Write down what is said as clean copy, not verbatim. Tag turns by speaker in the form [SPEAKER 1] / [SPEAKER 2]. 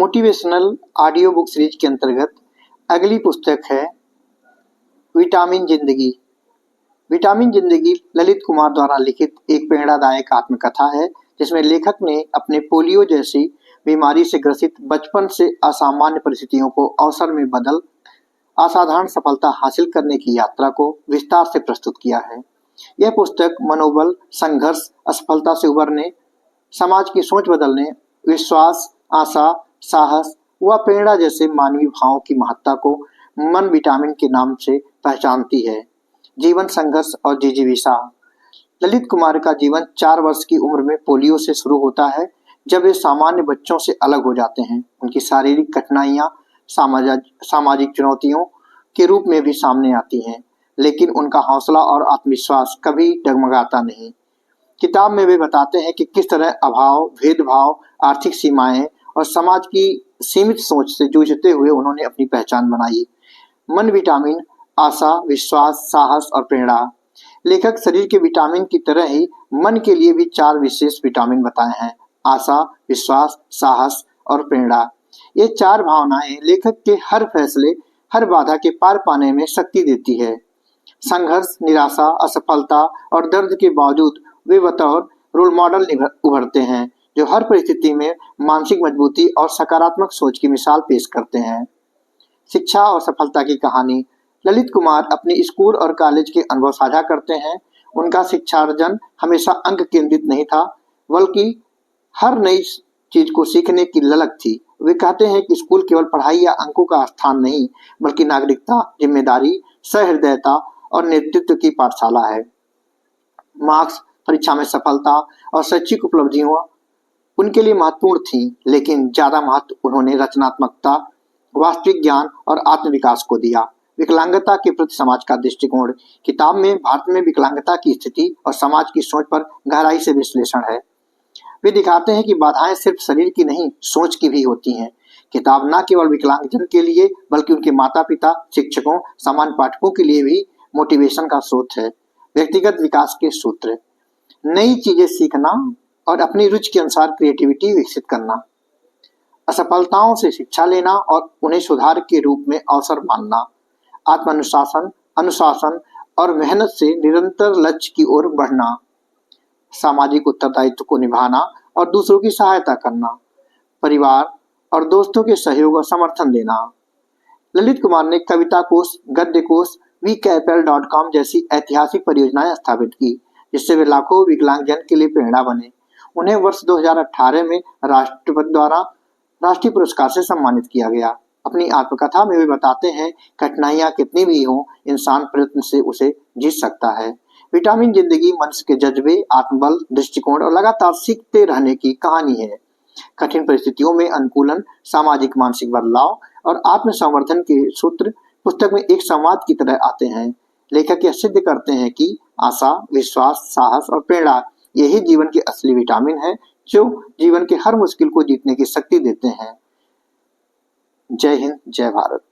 [SPEAKER 1] Motivational audio book series के अंतर्गत अगली पुस्तक है विटामिन जिंदगी। विटामिन जिंदगी ललित कुमार द्वारा लिखित एक प्रेरणादायक आत्मकथा है, जिसमें लेखक ने अपने पोलियो जैसी बीमारी से ग्रसित बचपन से असामान्य परिस्थितियों को अवसर में बदल असाधारण सफलता हासिल करने की यात्रा को विस्तार से प्रस्तुत किया है। यह पुस्तक मनोबल, संघर्ष, असफलता से उबरने, समाज की सोच बदलने, विश्वास, आशा, साहस व प्रेरणा जैसे मानवीय भावों की महत्ता को मन विटामिन के नाम से पहचानती है। जीवन संघर्ष और जिजीविषा। ललित कुमार का जीवन 4 वर्ष की उम्र में पोलियो से शुरू होता है, जब वे सामान्य बच्चों से अलग हो जाते हैं। उनकी शारीरिक कठिनाइयां सामाजिक चुनौतियों के रूप में भी सामने आती हैं, लेकिन उनका हौसला और आत्मविश्वास कभी डगमगाता नहीं। किताब में वे बताते हैं कि किस तरह अभाव, भेदभाव, आर्थिक सीमाएं और समाज की सीमित सोच से जूझते हुए उन्होंने अपनी पहचान बनाई। मन विटामिन, आशा, विश्वास, साहस और प्रेरणा। लेखक शरीर के विटामिन की तरह ही मन के लिए भी 4 विशेष विटामिन बताए हैं: आशा, विश्वास, साहस और प्रेरणा। ये 4 भावनाएं लेखक के हर फैसले, हर बाधा के पार पाने में शक्ति देती है। संघर्ष, निराशा, असफलता और दर्द के बावजूद वे बतौर रोल मॉडल उभरते हैं, जो हर परिस्थिति में मानसिक मजबूती और सकारात्मक सोच की मिसाल पेश करते हैं। शिक्षा और सफलता की कहानी। ललित कुमार अपने स्कूल और कॉलेज के अनुभव साझा करते हैं। उनका शिक्षार्जन हमेशा अंक केंद्रित नहीं था, बल्कि हर नई चीज को सीखने की ललक थी। वे कहते हैं कि स्कूल केवल पढ़ाई या अंकों का स्थान नहीं, बल्कि नागरिकता, जिम्मेदारी, सहृदयता और नेतृत्व की पाठशाला है। मार्क्स, परीक्षा में सफलता और शैक्षिक उपलब्धियों उनके लिए महत्वपूर्ण थी, लेकिन ज्यादा महत्व उन्होंने रचनात्मकता, वास्तविक ज्ञान और आत्मविकास को दिया। विकलांगता के प्रति समाज का दृष्टिकोण। किताब में भारत में विकलांगता की स्थिति और समाज की सोच पर गहराई से विश्लेषण है। वे दिखाते हैं कि बाधाएं सिर्फ शरीर की नहीं, सोच की भी होती हैं। किताब न केवल विकलांगजन के लिए, बल्कि उनके माता पिता, शिक्षकों, सामान्य पाठकों के लिए भी मोटिवेशन का स्रोत है। व्यक्तिगत विकास के सूत्र। नई चीजें सीखना और अपनी रुचि के अनुसार क्रिएटिविटी विकसित करना। असफलताओं से शिक्षा लेना और उन्हें सुधार के रूप में अवसर मानना। आत्मानुशासन, अनुशासन और मेहनत से निरंतर लक्ष्य की ओर बढ़ना। सामाजिक उत्तरदायित्व को निभाना और दूसरों की सहायता करना। परिवार और दोस्तों के सहयोग और समर्थन देना। ललित कुमार ने कविता कोश, गद्य कोश, vkapl.com जैसी ऐतिहासिक परियोजनाएं स्थापित की, जिससे वे लाखों विकलांगजन के लिए प्रेरणा बने। उन्हें वर्ष 2018 में राष्ट्रपति द्वारा राष्ट्रीय पुरस्कार से सम्मानित किया गया। अपनी आत्मकथा में वे बताते हैं, कठिनाइयां कितनी भी हों, इंसान प्रयत्न से उसे जीत सकता है। विटामिन जिंदगी मनुष्य के जज्बे, आत्मबल, दृष्टिकोण और लगातार सीखते रहने की कहानी है। कठिन परिस्थितियों में अनुकूलन, सामाजिक मानसिक बदलाव और आत्म संवर्धन के सूत्र पुस्तक में एक संवाद की तरह आते हैं। लेखक यह सिद्ध करते हैं कि आशा, विश्वास, साहस और प्रेरणा यही जीवन के असली विटामिन है, जो जीवन के हर मुश्किल को जीतने की शक्ति देते हैं। जय हिंद, जय भारत।